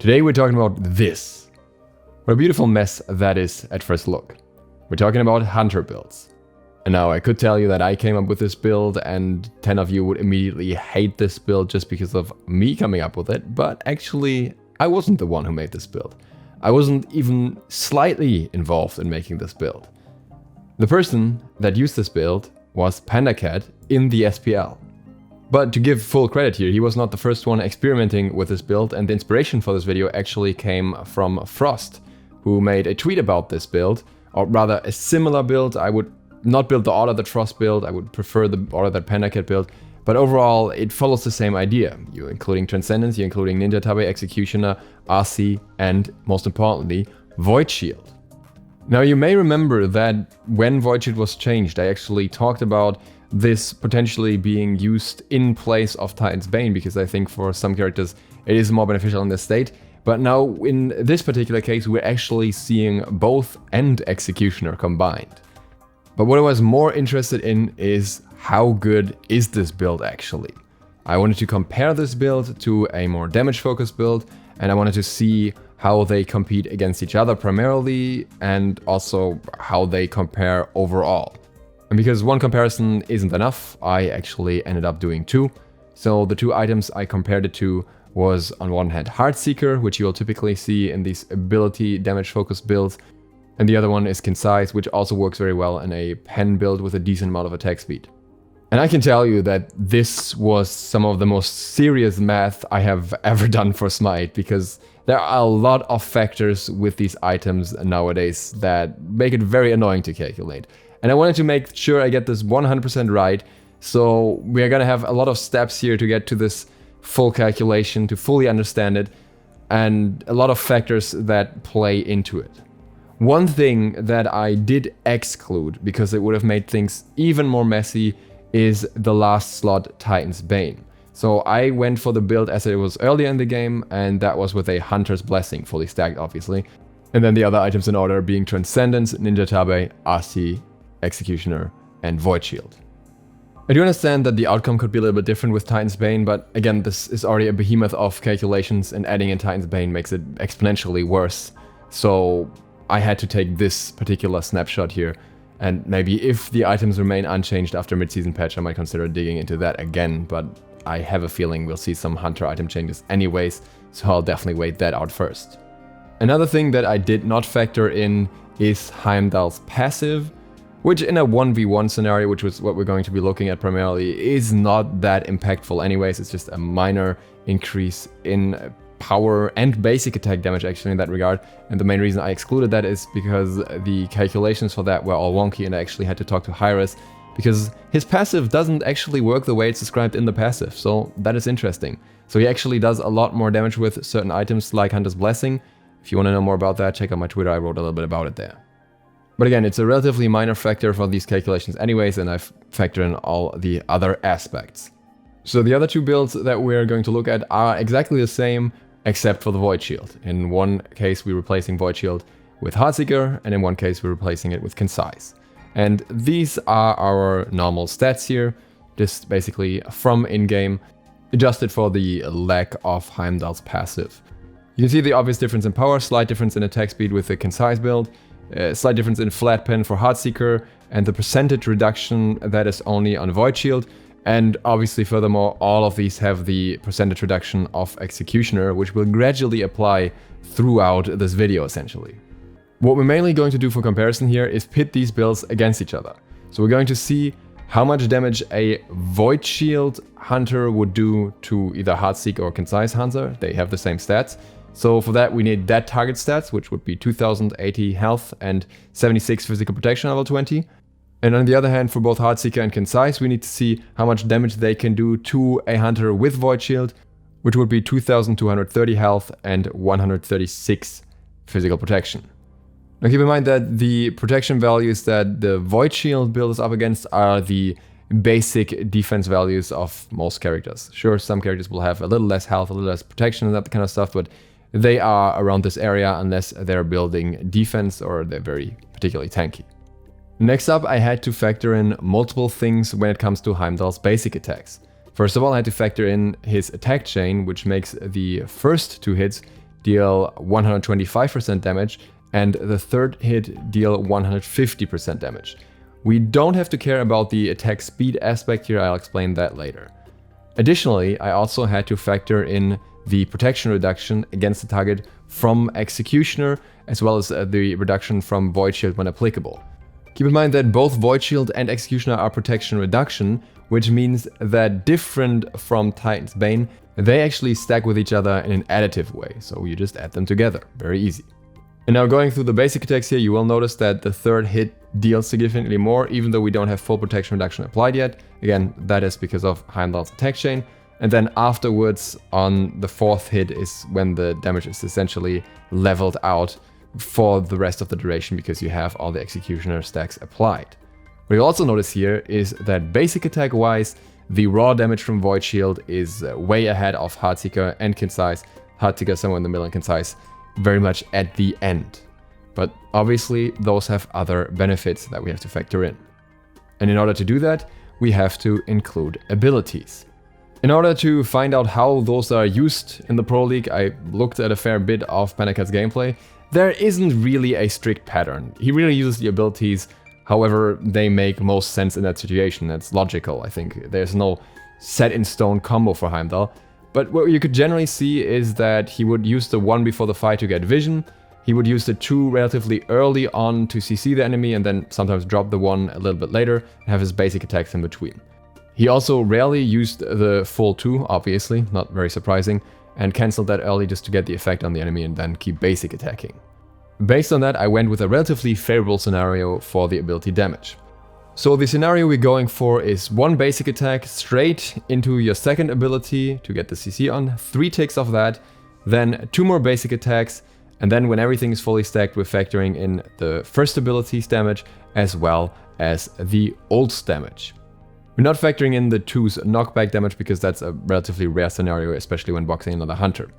Today we're talking about this. What a beautiful mess that is at first look. We're talking about hunter builds. And now I could tell you that I came up with this build and 10 of you would immediately hate this build just because of me coming up with it, but actually I wasn't the one who made this build. I wasn't even slightly involved in making this build. The person that used this build was Pandacat in the SPL. But to give full credit here, he was not the first one experimenting with this build, and the inspiration for this video actually came from Frost, who made a tweet about this build, or rather a similar build. I would not build the order that Frost built, I would prefer the order that Pandacat built, but overall it follows the same idea. You're including Transcendence, you're including Ninja Tabe, Executioner, RC, and most importantly, Void Shield. Now you may remember that when Void Shield was changed, I actually talked about this potentially being used in place of Titan's Bane, because I think for some characters it is more beneficial in this state. But now in this particular case we're actually seeing both and Executioner combined. But what I was more interested in is how good is this build actually. I wanted to compare this build to a more damage focused build, and I wanted to see how they compete against each other primarily, and also how they compare overall. And because one comparison isn't enough, I actually ended up doing two. So the two items I compared it to was on one hand Heartseeker, which you will typically see in these ability damage focused builds, and the other one is Sais, which also works very well in a pen build with a decent amount of attack speed. And I can tell you that this was some of the most serious math I have ever done for Smite, because there are a lot of factors with these items nowadays that make it very annoying to calculate. And I wanted to make sure I get this 100% right, so we are gonna have a lot of steps here to get to this full calculation, to fully understand it, and a lot of factors that play into it. One thing that I did exclude, because it would have made things even more messy, is the last slot Titan's Bane. So I went for the build as it was earlier in the game, and that was with a Hunter's Blessing, fully stacked obviously. And then the other items in order being Transcendence, Ninja Tabe, RC, Executioner, and Void Shield. I do understand that the outcome could be a little bit different with Titan's Bane, but again, this is already a behemoth of calculations, and adding in Titan's Bane makes it exponentially worse. So I had to take this particular snapshot here, and maybe if the items remain unchanged after mid-season patch, I might consider digging into that again, but I have a feeling we'll see some Hunter item changes anyways, so I'll definitely wait that out first. Another thing that I did not factor in is Heimdallr's passive, which in a 1v1 scenario, which was what we're going to be looking at primarily, is not that impactful anyways. It's just a minor increase in power and basic attack damage actually in that regard, and the main reason I excluded that is because the calculations for that were all wonky, and I actually had to talk to Hyres because his passive doesn't actually work the way it's described in the passive, so that is interesting. So he actually does a lot more damage with certain items like Hunter's Blessing. If you want to know more about that, check out my Twitter, I wrote a little bit about it there. But again, it's a relatively minor factor for these calculations anyways, and I've factored in all the other aspects. So the other two builds that we're going to look at are exactly the same, except for the Void Shield. In one case we're replacing Void Shield with Heartseeker, and in one case we're replacing it with Sais. And these are our normal stats here, just basically from in-game, adjusted for the lack of Heimdallr's passive. You can see the obvious difference in power, slight difference in attack speed with the Sais build, slight difference in flat pen for Heartseeker, and the percentage reduction that is only on Void Shield. And obviously furthermore, all of these have the percentage reduction of Executioner, which will gradually apply throughout this video essentially. What we're mainly going to do for comparison here is pit these builds against each other. So we're going to see how much damage a Void Shield Hunter would do to either Heartseeker or Sais Hunter. They have the same stats. So for that we need that target stats, which would be 2080 health and 76 physical protection level 20. And on the other hand, for both Heartseeker and Sais, we need to see how much damage they can do to a Hunter with Void Shield, which would be 2230 health and 136 physical protection. Now keep in mind that the protection values that the Void Shield build is up against are the basic defense values of most characters. Sure, some characters will have a little less health, a little less protection and that kind of stuff, but they are around this area unless they're building defense or they're very particularly tanky. Next up, I had to factor in multiple things when it comes to Heimdallr's basic attacks. First of all, I had to factor in his attack chain, which makes the first two hits deal 125% damage, and the third hit deal 150% damage. We don't have to care about the attack speed aspect here, I'll explain that later. Additionally, I also had to factor in the protection reduction against the target from Executioner, as well as the reduction from Void Shield when applicable. Keep in mind that both Void Shield and Executioner are protection reduction, which means that different from Titan's Bane, they actually stack with each other in an additive way, so you just add them together, very easy. And now going through the basic attacks here, you will notice that the third hit deals significantly more, even though we don't have full protection reduction applied yet. Again, that is because of Heimdallr's attack chain. And then afterwards, on the fourth hit is when the damage is essentially leveled out for the rest of the duration, because you have all the Executioner stacks applied. What you'll also notice here is that basic attack wise, the raw damage from Void Shield is way ahead of Heartseeker and Sais. Heartseeker somewhere in the middle and Sais very much at the end. But obviously those have other benefits that we have to factor in. And in order to do that, we have to include abilities. In order to find out how those are used in the Pro League, I looked at a fair bit of Pandacat's gameplay. There isn't really a strict pattern. He really uses the abilities however they make most sense in that situation. That's logical, I think. There's no set in stone combo for Heimdallr. But what you could generally see is that he would use the 1 before the fight to get vision. He would use the 2 relatively early on to CC the enemy, and then sometimes drop the 1 a little bit later and have his basic attacks in between. He also rarely used the full 2, obviously, not very surprising, and cancelled that early just to get the effect on the enemy and then keep basic attacking. Based on that, I went with a relatively favorable scenario for the ability damage. So the scenario we're going for is 1 basic attack straight into your second ability to get the CC on, 3 ticks of that, then 2 more basic attacks, and then when everything is fully stacked, we're factoring in the first ability's damage as well as the ult's damage. We're not factoring in the 2's knockback damage because that's a relatively rare scenario, especially when boxing another hunter.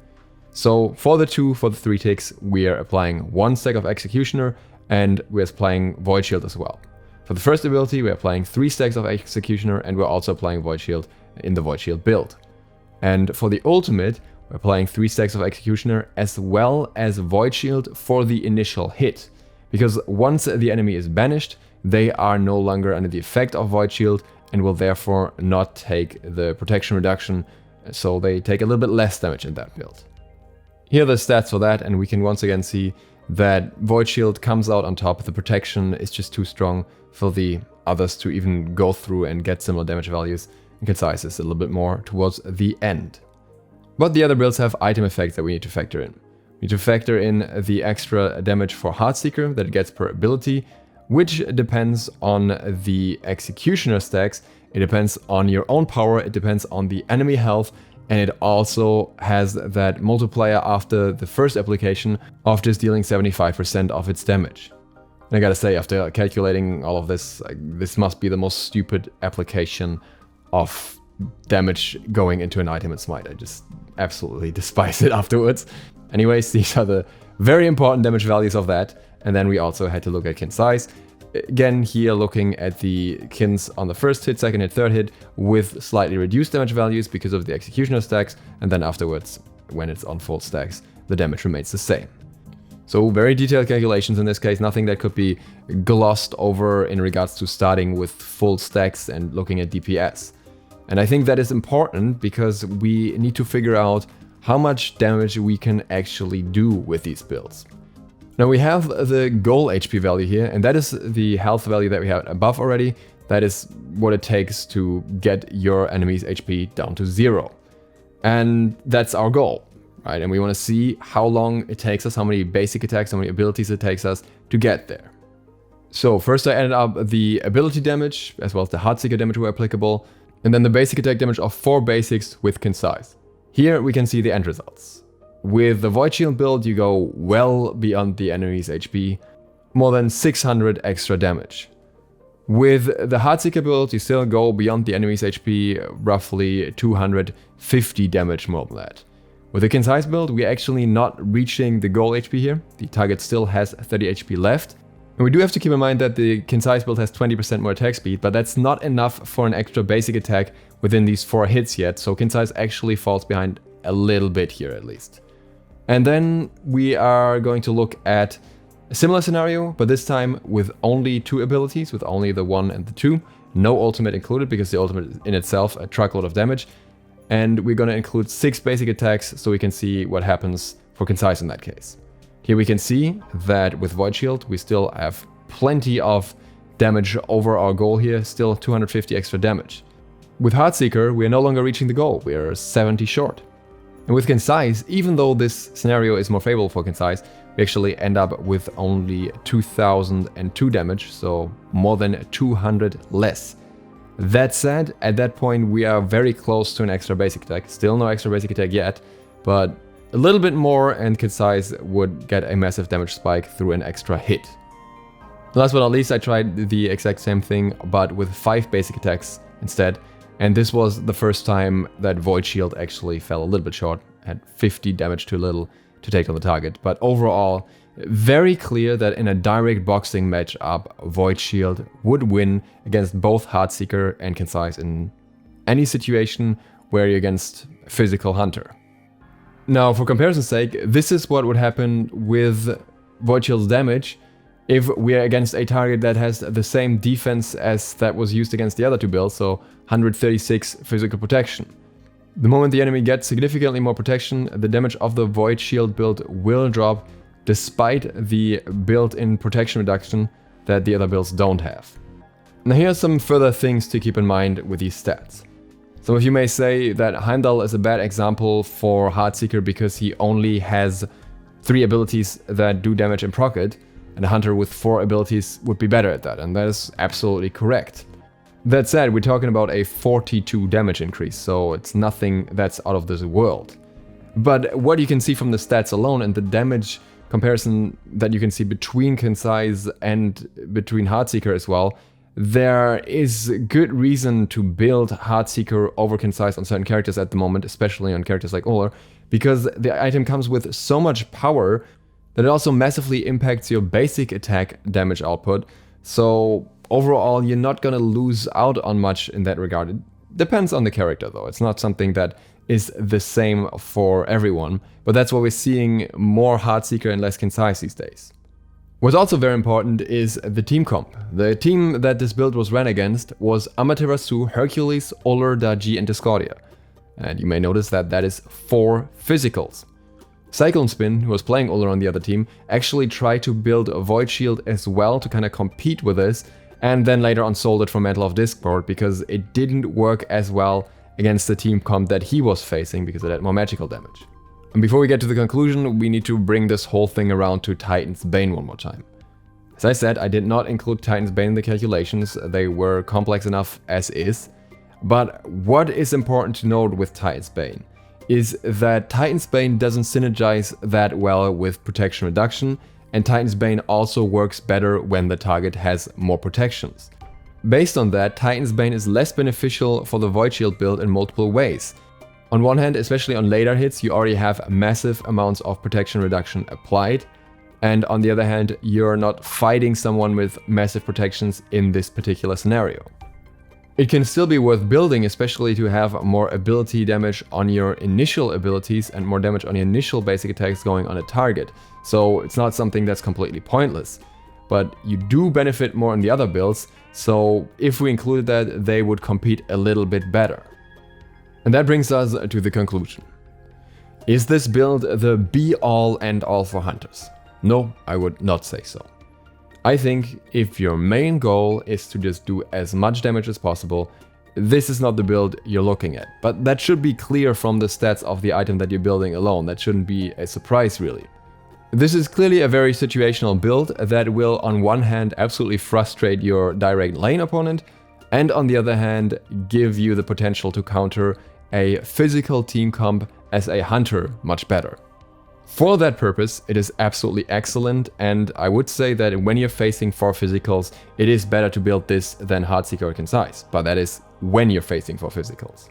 So for the 2, for the 3 ticks, we are applying 1 stack of Executioner, and we're applying Void Shield as well. For the first ability, we're applying 3 stacks of Executioner, and we're also applying Void Shield in the Void Shield build. And for the ultimate, we're applying 3 stacks of Executioner as well as Void Shield for the initial hit. Because once the enemy is banished, they are no longer under the effect of Void Shield and will therefore not take the protection reduction, so they take a little bit less damage in that build. Here are the stats for that, and we can once again see that Void Shield comes out on top. The protection is just too strong for the others to even go through and get similar damage values, and Sais is a little bit more towards the end. But the other builds have item effects that we need to factor in. We need to factor in the extra damage for Heartseeker that it gets per ability, which depends on the Executioner stacks, it depends on your own power, it depends on the enemy health, and it also has that multiplier after the first application of just dealing 75% of its damage. And I gotta say, after calculating all of this, this must be the most stupid application of damage going into an item in Smite. I just absolutely despise it afterwards. Anyways, these are the very important damage values of that. And then we also had to look at Kin's size. Again, here looking at the Kins on the first hit, second hit, third hit with slightly reduced damage values because of the Executioner stacks, and then afterwards, when it's on full stacks, the damage remains the same. So very detailed calculations in this case, nothing that could be glossed over in regards to starting with full stacks and looking at DPS. And I think that is important because we need to figure out how much damage we can actually do with these builds. Now we have the goal HP value here, and that is the health value that we had above already. That is what it takes to get your enemy's HP down to 0. And that's our goal, right? And we want to see how long it takes us, how many basic attacks, how many abilities it takes us to get there. So first I added up the ability damage, as well as the Heartseeker damage were applicable, and then the basic attack damage of 4 basics with Sais. Here we can see the end results. With the Void Shield build, you go well beyond the enemy's HP, more than 600 extra damage. With the Heartseeker build, you still go beyond the enemy's HP, roughly 250 damage more than that. With the Sais build, we're actually not reaching the goal HP here. The target still has 30 HP left. And we do have to keep in mind that the Sais build has 20% more attack speed, but that's not enough for an extra basic attack within these 4 hits yet, so Sais actually falls behind a little bit here at least. And then we are going to look at a similar scenario, but this time with only 2 abilities, with only the 1 and the 2. No ultimate included, because the ultimate is in itself a truckload of damage. And we're going to include 6 basic attacks, so we can see what happens for Sais in that case. Here we can see that with Void Shield we still have plenty of damage over our goal here, still 250 extra damage. With Heartseeker we are no longer reaching the goal, we are 70 short. And with Sais, even though this scenario is more favorable for Sais, we actually end up with only 2002 damage, so more than 200 less. That said, at that point we are very close to an extra basic attack. Still no extra basic attack yet, but a little bit more and Sais would get a massive damage spike through an extra hit. Last but not least, I tried the exact same thing, but with 5 basic attacks instead. And this was the first time that Void Shield actually fell a little bit short, had 50 damage too little to take on the target. But overall, very clear that in a direct boxing matchup, Void Shield would win against both Heartseeker and Sais in any situation where you're against a physical hunter. Now, for comparison's sake, this is what would happen with Void Shield's damage if we are against a target that has the same defense as that was used against the other 2 builds, so 136 physical protection. The moment the enemy gets significantly more protection, the damage of the Void Shield build will drop, despite the built-in protection reduction that the other builds don't have. Now here are some further things to keep in mind with these stats. Some of you may say that Heimdallr is a bad example for Heartseeker because he only has 3 abilities that do damage and proc it, and a hunter with 4 abilities would be better at that, and that is absolutely correct. That said, we're talking about a 42 damage increase, so it's nothing that's out of this world. But what you can see from the stats alone and the damage comparison that you can see between Sais and between Heartseeker as well, there is good reason to build Heartseeker over Sais on certain characters at the moment, especially on characters like Heimdallr, because the item comes with so much power that it also massively impacts your basic attack damage output. So overall, you're not gonna lose out on much in that regard. It depends on the character though. It's not something that is the same for everyone, but that's why we're seeing more Heartseeker and less Sais these days. What's also very important is the team comp. The team that this build was ran against was Amaterasu, Hercules, Heimdallr, Daji and Discordia. And you may notice that that is 4 physicals. Cyclone Spin, who was playing Heimdallr on the other team, actually tried to build a Void Shield as well to kind of compete with this, and then later on sold it for Mantle of Discord because it didn't work as well against the team comp that he was facing because it had more magical damage. And before we get to the conclusion, we need to bring this whole thing around to Titan's Bane one more time. As I said, I did not include Titan's Bane in the calculations, they were complex enough as is. But what is important to note with Titan's Bane is that Titan's Bane doesn't synergize that well with protection reduction, and Titan's Bane also works better when the target has more protections. Based on that, Titan's Bane is less beneficial for the Void Shield build in multiple ways. On one hand, especially on later hits, you already have massive amounts of protection reduction applied, and on the other hand, you're not fighting someone with massive protections in this particular scenario. It can still be worth building, especially to have more ability damage on your initial abilities and more damage on your initial basic attacks going on a target, so it's not something that's completely pointless. But you do benefit more in the other builds, so if we included that, they would compete a little bit better. And that brings us to the conclusion. Is this build the be-all and all for hunters? No, I would not say so. I think if your main goal is to just do as much damage as possible, this is not the build you're looking at. But that should be clear from the stats of the item that you're building alone. That shouldn't be a surprise really. This is clearly a very situational build that will on one hand absolutely frustrate your direct lane opponent, and on the other hand give you the potential to counter a physical team comp as a hunter much better. For that purpose, it is absolutely excellent, and I would say that when you're facing 4 physicals, it is better to build this than Heartseeker or Sais, but that is when you're facing 4 physicals.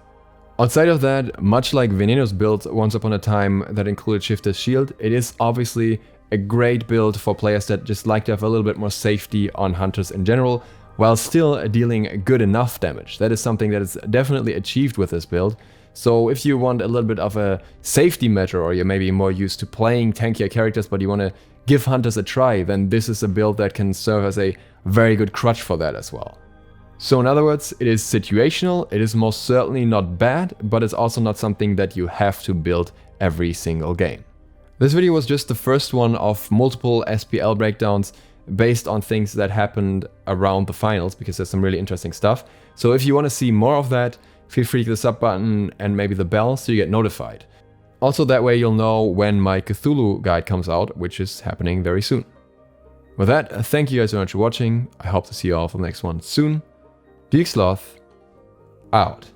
Outside of that, much like Veneno's build once upon a time that included Shifter's Shield, it is obviously a great build for players that just like to have a little bit more safety on hunters in general, while still dealing good enough damage. That is something that is definitely achieved with this build. So if you want a little bit of a safety measure, or you're maybe more used to playing tankier characters but you want to give hunters a try, then this is a build that can serve as a very good crutch for that as well. So in other words, it is situational, it is most certainly not bad, but it's also not something that you have to build every single game. This video was just the first one of multiple SPL breakdowns based on things that happened around the finals, because there's some really interesting stuff. So if you want to see more of that, feel free to click the sub button and maybe the bell so you get notified. Also that way you'll know when my Cthulhu guide comes out, which is happening very soon. With that, thank you guys so much for watching. I hope to see you all for the next one soon. DukeSloth, out.